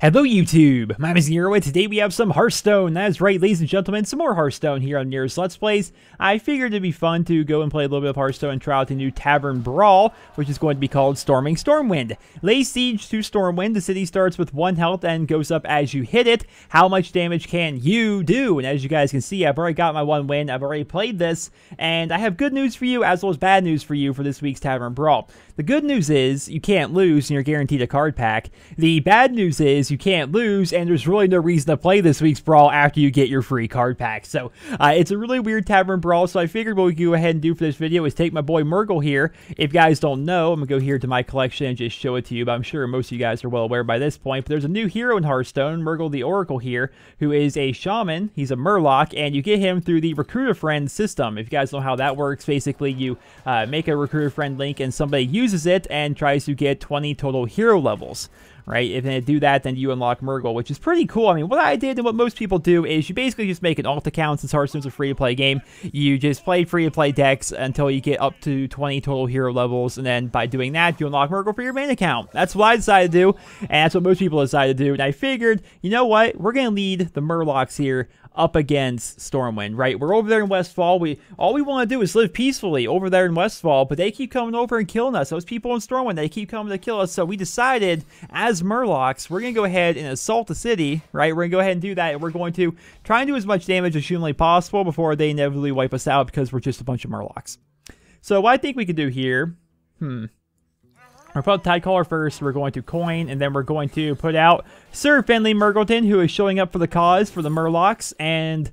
Hello YouTube, my name is Nero and today we have some Hearthstone. That is right, ladies and gentlemen, some more Hearthstone here on Nero's Let's Plays. I figured it'd be fun to go and play a little bit of Hearthstone and try out the new Tavern Brawl, which is going to be called Stormwind. Lay siege to Stormwind. The city starts with 1 health and goes up as you hit it. How much damage can you do? And as you guys can see, I've already got my 1 win. I've already played this, and I have good news for you as well as bad news for you for this week's Tavern Brawl. The good news is you can't lose and you're guaranteed a card pack. The bad news is you can't lose and there's really no reason to play this week's Brawl after you get your free card pack. So it's a really weird Tavern Brawl, so I figured what we could go ahead and do for this video is take my boy Murgle here. If you guys don't know, I'm going to go here to my collection and just show it to you, but I'm sure most of you guys are well aware by this point. But there's a new hero in Hearthstone, Murgle the Oracle here, who is a shaman. He's a Murloc, and you get him through the Recruiter Friend system. If you guys know how that works, basically you make a Recruiter Friend link and somebody uses it and tries to get 20 total hero levels, right? If they do that, then you unlock Murgle, which is pretty cool. I mean, what I did and what most people do is you basically just make an alt account. Since Hearthstone's a free-to-play game, you just play free-to-play decks until you get up to 20 total hero levels, and then by doing that, you unlock Murgle for your main account. That's what I decided to do, and that's what most people decided to do, and I figured, you know what? We're going to lead the Murlocs here up against Stormwind, right? We're over there in Westfall. All we want to do is live peacefully over there in Westfall, but they keep coming over and killing us. Those people in Stormwind, they keep coming to kill us. So we decided, as Murlocs, we're going to go ahead and assault the city, right? We're going to go ahead and do that, and we're going to try and do as much damage as humanly possible before they inevitably wipe us out because we're just a bunch of Murlocs. So what I think we could do here, we'll put Tidecaller first, we're going to coin, and then we're going to put out Sir Finley Murgleton, who is showing up for the cause for the Murlocs, and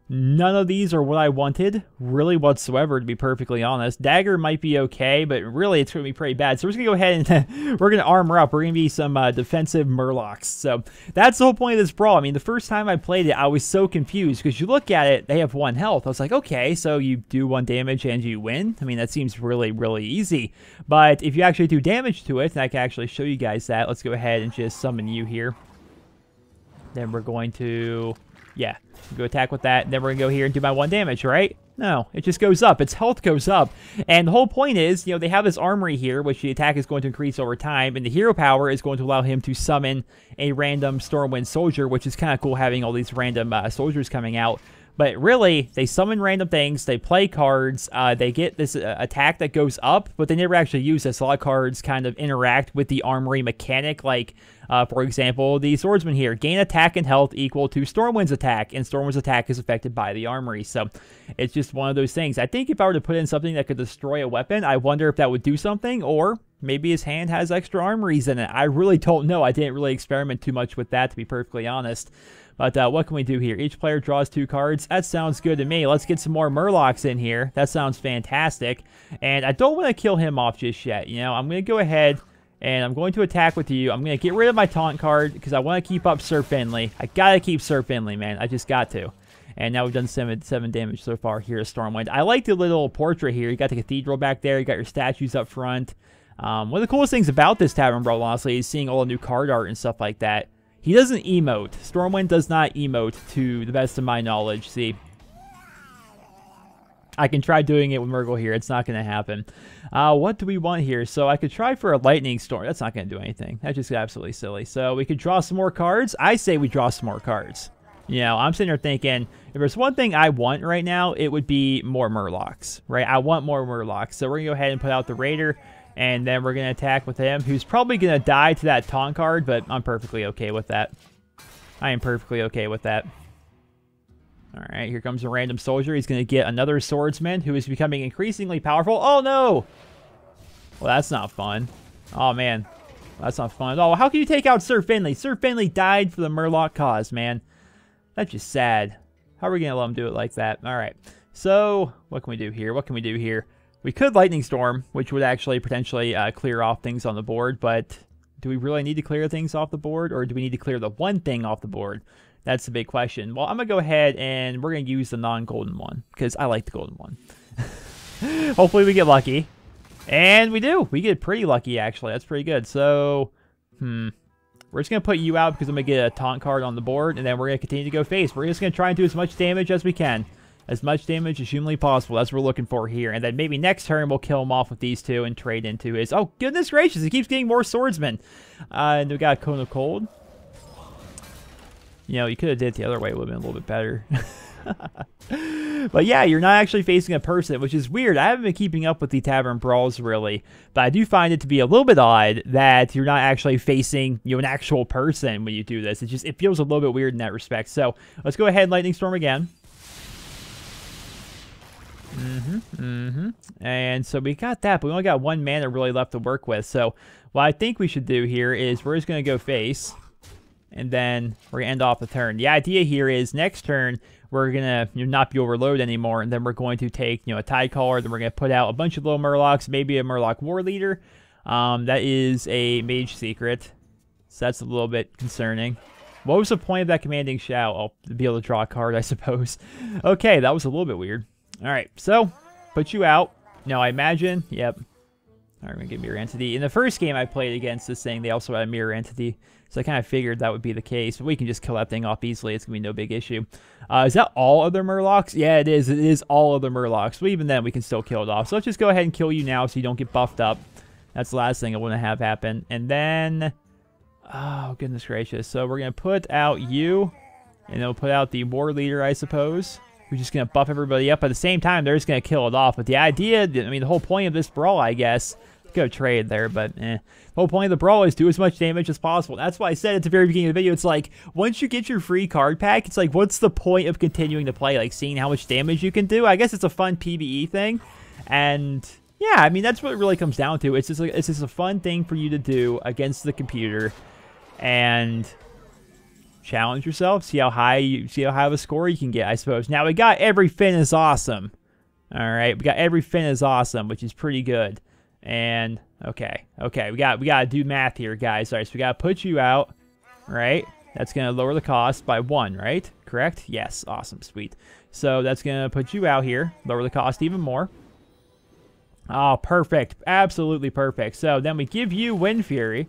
none of these are what I wanted, really whatsoever, to be perfectly honest. Dagger might be okay, but really it's going to be pretty bad. So we're just going to go ahead and we're going to armor up. We're going to be some defensive Murlocs. So that's the whole point of this brawl. I mean, the first time I played it, I was so confused because you look at it, they have 1 health. I was like, okay, so you do 1 damage and you win? I mean, that seems really, really easy. But if you actually do damage to it, and I can actually show you guys that, let's go ahead and just summon you here. Then we're going to... yeah, go attack with that, and then we're going to go here and do my 1 damage, right? No, it just goes up. Its health goes up. And the whole point is, you know, they have this armory here, which the attack is going to increase over time, and the hero power is going to allow him to summon a random Stormwind soldier, which is kind of cool having all these random soldiers coming out. But really, they summon random things, they play cards, they get this attack that goes up, but they never actually use this. A lot of cards kind of interact with the armory mechanic, like, for example, the swordsman here. Gain attack and health equal to Stormwind's attack, and Stormwind's attack is affected by the armory. So it's just one of those things. I think if I were to put in something that could destroy a weapon, I wonder if that would do something, or maybe his hand has extra armories in it. I really don't know. I didn't really experiment too much with that, to be perfectly honest. But what can we do here? Each player draws 2 cards. That sounds good to me. Let's get some more Murlocs in here. That sounds fantastic. And I don't want to kill him off just yet. You know, I'm going to go ahead and I'm going to attack with you. I'm going to get rid of my taunt card because I want to keep up Sir Finley. I got to keep Sir Finley, man. I just got to. And now we've done 7 damage so far here at Stormwind. I like the little portrait here. You got the cathedral back there. You got your statues up front. One of the coolest things about this Tavern Brawl, honestly, is seeing all the new card art and stuff like that. He doesn't emote. Stormwind does not emote, to the best of my knowledge. See, I can try doing it with Murgle here. It's not going to happen. What do we want here? So I could try for a lightning storm. That's not going to do anything. That's just absolutely silly. So we could draw some more cards. I say we draw some more cards. You know, I'm sitting here thinking, if there's one thing I want right now, it would be more Murlocs, right? I want more Murlocs. So we're going to go ahead and put out the Raider. And then we're going to attack with him, who's probably going to die to that taunt card, but I'm perfectly okay with that. I am perfectly okay with that. Alright, here comes a random soldier. He's going to get another swordsman, who is becoming increasingly powerful. Oh, no! Well, that's not fun. Oh, man. That's not fun at all. How can you take out Sir Finley? Sir Finley died for the Murloc cause, man. That's just sad. How are we going to let him do it like that? Alright, so what can we do here? What can we do here? We could Lightning Storm, which would actually potentially clear off things on the board, but do we really need to clear things off the board, or do we need to clear the 1 thing off the board? That's the big question. Well, I'm going to go ahead and we're going to use the non-golden one, because I like the golden one. Hopefully we get lucky. And we do. We get pretty lucky, actually. That's pretty good. So, we're just going to put you out because I'm going to get a taunt card on the board, and then we're going to continue to go face. We're just going to try and do as much damage as we can. As much damage as humanly possible. That's what we're looking for here. And then maybe next turn we'll kill him off with these 2 and trade into his... oh, goodness gracious. He keeps getting more swordsmen. And we got a Cone of Cold. You know, you could have did it the other way. It would have been a little bit better. But yeah, you're not actually facing a person, which is weird. I haven't been keeping up with the Tavern Brawls really, but I do find it to be a little bit odd that you're not actually facing, you know, an actual person when you do this. It feels a little bit weird in that respect. So let's go ahead and Lightning Storm again. And so we got that, but we only got 1 mana really left to work with. So what I think we should do here is we're just going to go face, and then we're going to end off the turn. The idea here is next turn, we're going to not be overloaded anymore, and then we're going to take, a Tide Caller, then we're going to put out a bunch of little Murlocs, maybe a Murloc War Leader. That is a Mage Secret, so that's a little bit concerning. What was the point of that Commanding Shout? I'll be able to draw a card, I suppose. Okay, that was a little bit weird. All right, so put you out. Now, I imagine, yep. All right, we're going to get Mirror Entity. In the first game I played against this thing, they also had a Mirror Entity. So I kind of figured that would be the case. But we can just kill that thing off easily. It's going to be no big issue. Is that all other Murlocs? Yeah, it is. It is all other Murlocs. But even then, we can still kill it off. So let's just go ahead and kill you now so you don't get buffed up. That's the last thing I want to have happen. And then... oh, goodness gracious. So we're going to put out you. And then we'll put out the War Leader, I suppose. We're just going to buff everybody up. At the same time, they're just going to kill it off. But the idea... I mean, the whole point of this brawl, I guess... go trade there, but the whole point of the brawl is do as much damage as possible. That's why I said at the very beginning of the video, it's like, once you get your free card pack, it's like, what's the point of continuing to play? Like, seeing how much damage you can do? I guess it's a fun PvE thing, and yeah, I mean, that's what it really comes down to. It's just a fun thing for you to do against the computer, and challenge yourself, see how high of a score you can get, I suppose. Now, we got every Fin is awesome. All right, we got every Fin is awesome, which is pretty good. And okay, we got to do math here, guys. All right, so we got to put you out, right? That's going to lower the cost by 1, right? Correct? Yes, awesome, sweet. So that's going to put you out here, lower the cost even more. Oh, perfect, absolutely perfect. So then we give you Wind Fury,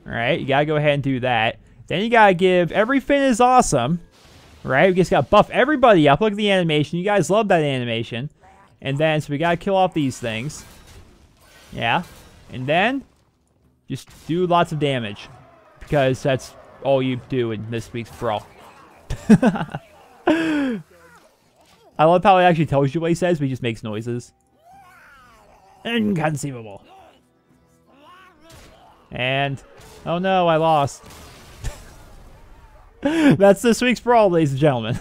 all right? You got to go ahead and do that. Then you got to give every Fin is awesome, right? We just got to buff everybody up. Look at the animation. You guys love that animation. And then, so we got to kill off these things. Yeah, and then just do lots of damage, because that's all you do in this week's brawl. I love how it actually tells you what he says, but he just makes noises. Inconceivable. And, oh no, I lost. That's this week's brawl, ladies and gentlemen.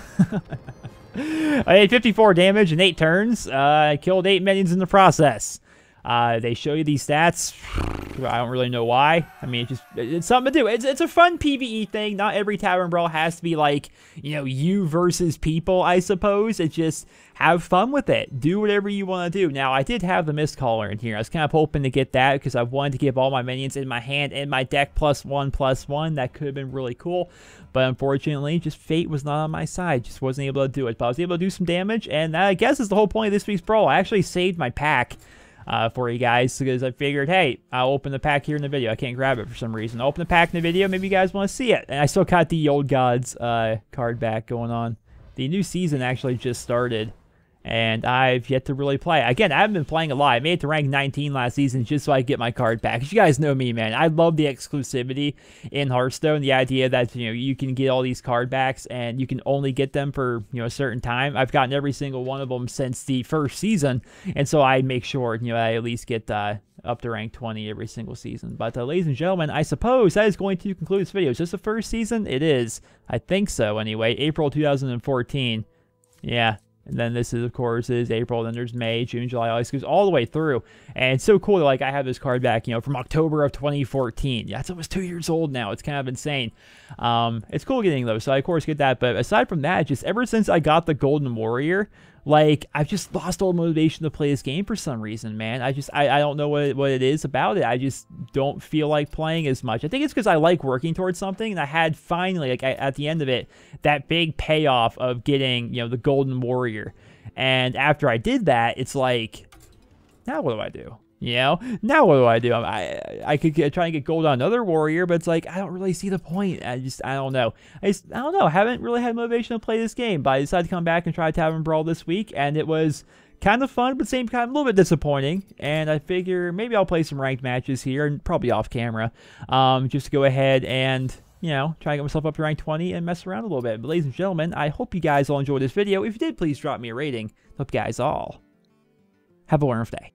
I did 54 damage in 8 turns. I killed 8 minions in the process. They show you these stats. I don't really know why. I mean, it's something to do. It's a fun PvE thing. Not every Tavern Brawl has to be like, you versus people, I suppose. It's just have fun with it. Do whatever you want to do. Now, I did have the Mist Caller in here. I was kind of hoping to get that because I wanted to give all my minions in my hand and my deck +1/+1. That could have been really cool. But unfortunately, just fate was not on my side. Just wasn't able to do it. But I was able to do some damage, and that, I guess, is the whole point of this week's brawl. I actually saved my pack for you guys, because I figured, hey, I'll open the pack here in the video. I can't grab it for some reason. I'll open the pack in the video. Maybe you guys want to see it. And I still got the Old Gods card back going on. The new season actually just started, and I've yet to really play. Again, I haven't been playing a lot. I made it to rank 19 last season just so I could get my card back. You guys know me, man. I love the exclusivity in Hearthstone. The idea that, you can get all these card backs and you can only get them for, a certain time. I've gotten every single one of them since the first season, and so I make sure, I at least get up to rank 20 every single season. But ladies and gentlemen, I suppose that is going to conclude this video. Is this the first season? It is. I think so, anyway. April 2014. Yeah. And then this is, of course, is April. Then there's May, June, July, August. Goes all the way through. And it's so cool that, I have this card back, from October of 2014. Yeah, it's almost 2 years old now. It's kind of insane. It's cool getting those. So I, of course, get that. But aside from that, just ever since I got the Golden Warrior, I've just lost all motivation to play this game for some reason, man. I don't know what it is about it. I just don't feel like playing as much. I think it's because I like working towards something, and I had finally, at the end of it, that big payoff of getting, the Golden Warrior. And after I did that, it's like, now what do I do? Now what do I do? I could try and get gold on another warrior, but it's like, I don't really see the point. I don't know. I don't know. I haven't really had motivation to play this game, but I decided to come back and try Tavern Brawl this week, and it was kind of fun, but same time, a little bit disappointing. And I figure maybe I'll play some ranked matches here, and probably off camera, just to go ahead and you know, try to get myself up to rank 20 and mess around a little bit. But ladies and gentlemen, I hope you guys all enjoyed this video. If you did, please drop me a rating. Hope you guys all have a wonderful day.